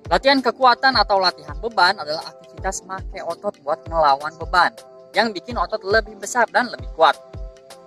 Latihan kekuatan atau latihan beban adalah aktivitas make otot buat ngelawan beban yang bikin otot lebih besar dan lebih kuat.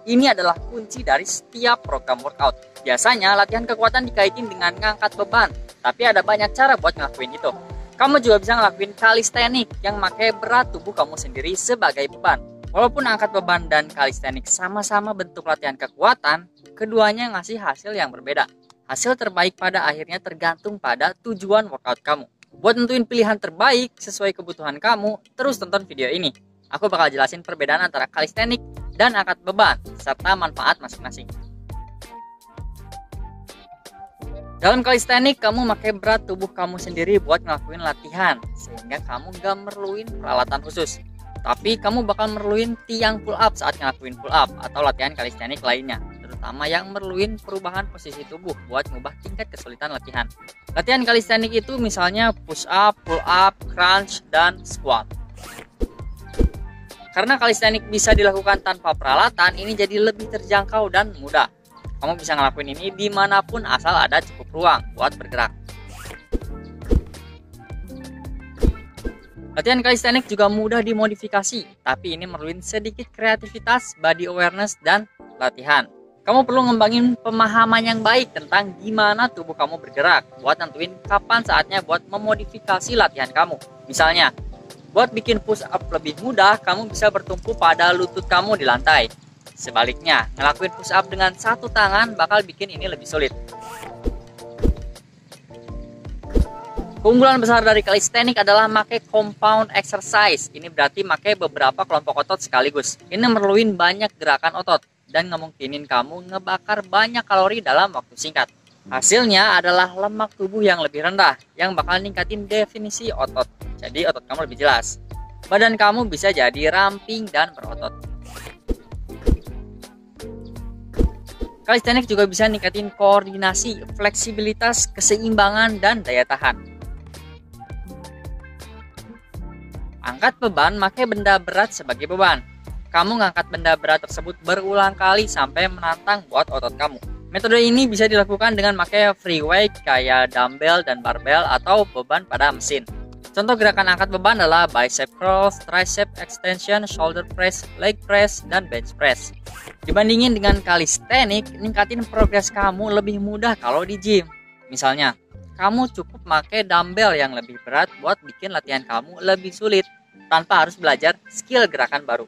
Ini adalah kunci dari setiap program workout. Biasanya latihan kekuatan dikaitin dengan ngangkat beban, tapi ada banyak cara buat ngelakuin itu. Kamu juga bisa ngelakuin calisthenics yang make berat tubuh kamu sendiri sebagai beban. Walaupun angkat beban dan calisthenics sama-sama bentuk latihan kekuatan, keduanya ngasih hasil yang berbeda. Hasil terbaik pada akhirnya tergantung pada tujuan workout kamu. Buat nentuin pilihan terbaik sesuai kebutuhan kamu, terus tonton video ini. Aku bakal jelasin perbedaan antara calisthenics dan angkat beban, serta manfaat masing-masing. Dalam calisthenics, kamu pakai berat tubuh kamu sendiri buat ngelakuin latihan, sehingga kamu gak merluin peralatan khusus. Tapi kamu bakal merluin tiang pull up saat ngelakuin pull up atau latihan calisthenics lainnya, terutama yang merluin perubahan posisi tubuh buat ngubah tingkat kesulitan latihan. Latihan calisthenics itu misalnya push up, pull up, crunch, dan squat. Karena calisthenics bisa dilakukan tanpa peralatan, ini jadi lebih terjangkau dan mudah. Kamu bisa ngelakuin ini dimanapun asal ada cukup ruang buat bergerak. Latihan calisthenics juga mudah dimodifikasi, tapi ini merluin sedikit kreativitas, body awareness, dan latihan. Kamu perlu ngembangin pemahaman yang baik tentang gimana tubuh kamu bergerak, buat nentuin kapan saatnya buat memodifikasi latihan kamu. Misalnya, buat bikin push up lebih mudah, kamu bisa bertumpu pada lutut kamu di lantai. Sebaliknya, ngelakuin push up dengan satu tangan bakal bikin ini lebih sulit. Keunggulan besar dari calisthenics adalah make compound exercise. Ini berarti make beberapa kelompok otot sekaligus. Ini merluin banyak gerakan otot dan ngemungkinin kamu ngebakar banyak kalori dalam waktu singkat. Hasilnya adalah lemak tubuh yang lebih rendah yang bakal ningkatin definisi otot. Jadi otot kamu lebih jelas. Badan kamu bisa jadi ramping dan berotot. Calisthenics juga bisa ningkatin koordinasi, fleksibilitas, keseimbangan, dan daya tahan. Angkat beban, pakai benda berat sebagai beban. Kamu ngangkat benda berat tersebut berulang kali sampai menantang buat otot kamu. Metode ini bisa dilakukan dengan pakai free weight kayak dumbbell dan barbell atau beban pada mesin. Contoh gerakan angkat beban adalah bicep curl, tricep extension, shoulder press, leg press, dan bench press. Dibandingin dengan calisthenics, ningkatin progres kamu lebih mudah kalau di gym. Misalnya, kamu cukup pakai dumbbell yang lebih berat buat bikin latihan kamu lebih sulit, tanpa harus belajar skill gerakan baru.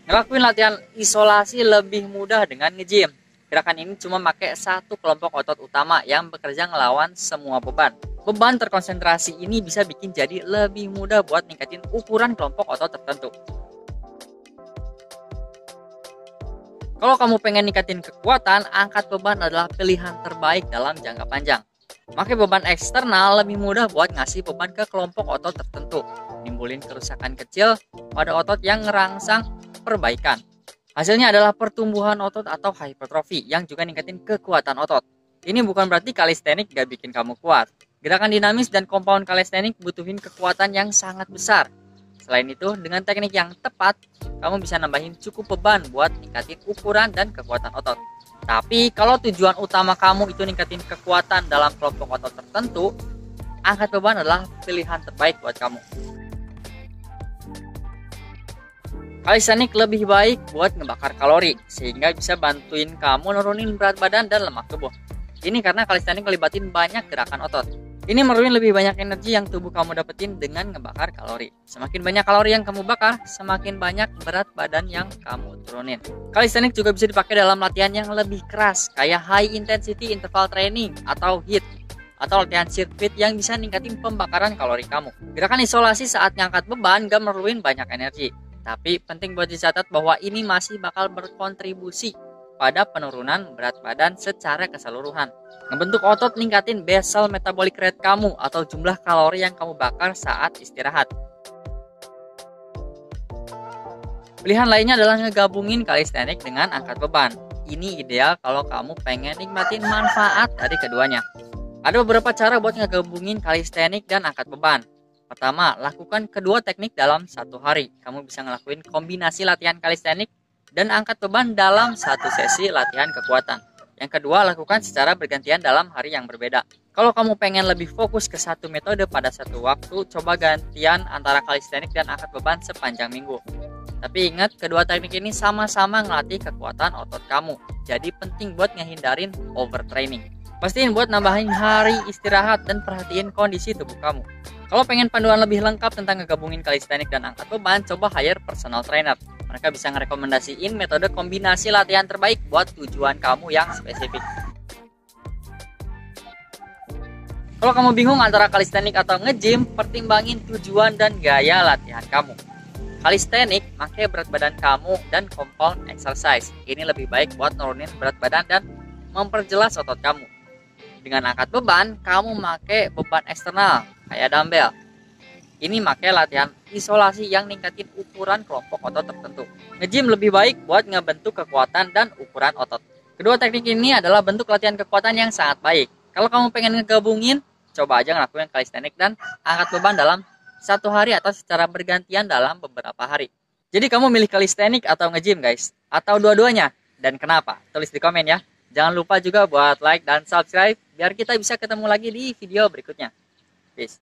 Ngelakuin latihan isolasi lebih mudah dengan nge-gym. Gerakan ini cuma pakai satu kelompok otot utama yang bekerja ngelawan semua beban. Beban terkonsentrasi ini bisa bikin jadi lebih mudah buat ningkatin ukuran kelompok otot tertentu. Kalau kamu pengen ningkatin kekuatan, angkat beban adalah pilihan terbaik dalam jangka panjang. Pakai beban eksternal lebih mudah buat ngasih beban ke kelompok otot tertentu, nimbulin kerusakan kecil pada otot yang ngerangsang perbaikan. Hasilnya adalah pertumbuhan otot atau hypertrofi yang juga ningkatin kekuatan otot. Ini bukan berarti calisthenics gak bikin kamu kuat. Gerakan dinamis dan compound calisthenics butuhin kekuatan yang sangat besar. Selain itu, dengan teknik yang tepat, kamu bisa nambahin cukup beban buat ningkatin ukuran dan kekuatan otot. Tapi kalau tujuan utama kamu itu ningkatin kekuatan dalam kelompok otot tertentu, angkat beban adalah pilihan terbaik buat kamu. Calisthenics lebih baik buat ngebakar kalori, sehingga bisa bantuin kamu nurunin berat badan dan lemak tubuh. Ini karena calisthenics melibatin banyak gerakan otot. Ini meruin lebih banyak energi yang tubuh kamu dapetin dengan ngebakar kalori. Semakin banyak kalori yang kamu bakar, semakin banyak berat badan yang kamu turunin. Calisthenics juga bisa dipakai dalam latihan yang lebih keras, kayak high intensity interval training atau HIIT, atau latihan sirkuit yang bisa ningkatin pembakaran kalori kamu. Gerakan isolasi saat ngangkat beban gak meruin banyak energi. Tapi penting buat dicatat bahwa ini masih bakal berkontribusi pada penurunan berat badan secara keseluruhan. Ngebentuk otot ningkatin basal metabolic rate kamu atau jumlah kalori yang kamu bakar saat istirahat. Pilihan lainnya adalah ngegabungin calisthenics dengan angkat beban. Ini ideal kalau kamu pengen nikmatin manfaat dari keduanya. Ada beberapa cara buat ngegabungin calisthenics dan angkat beban. Pertama, lakukan kedua teknik dalam satu hari. Kamu bisa ngelakuin kombinasi latihan calisthenics dan angkat beban dalam satu sesi latihan kekuatan. Yang kedua, lakukan secara bergantian dalam hari yang berbeda. Kalau kamu pengen lebih fokus ke satu metode pada satu waktu, coba gantian antara calisthenics dan angkat beban sepanjang minggu. Tapi ingat, kedua teknik ini sama-sama ngelatih kekuatan otot kamu. Jadi penting buat ngehindarin overtraining. Pastiin buat nambahin hari istirahat dan perhatiin kondisi tubuh kamu. Kalau pengen panduan lebih lengkap tentang ngegabungin calisthenics dan angkat beban, coba hire personal trainer. Mereka bisa ngerekomendasiin metode kombinasi latihan terbaik buat tujuan kamu yang spesifik. Kalau kamu bingung antara calisthenics atau nge-gym, pertimbangin tujuan dan gaya latihan kamu. Calisthenics pakai berat badan kamu dan compound exercise. Ini lebih baik buat nurunin berat badan dan memperjelas otot kamu. Dengan angkat beban, kamu pakai beban eksternal kayak dumbbell. Ini pakai latihan isolasi yang ningkatin ukuran kelompok otot tertentu. Nge-gym lebih baik buat ngebentuk kekuatan dan ukuran otot. Kedua teknik ini adalah bentuk latihan kekuatan yang sangat baik. Kalau kamu pengen ngegabungin, coba aja ngelakuin calisthenics dan angkat beban dalam satu hari atau secara bergantian dalam beberapa hari. Jadi kamu milih calisthenics atau nge-gym guys? Atau dua-duanya? Dan kenapa? Tulis di komen ya. Jangan lupa juga buat like dan subscribe biar kita bisa ketemu lagi di video berikutnya. Peace.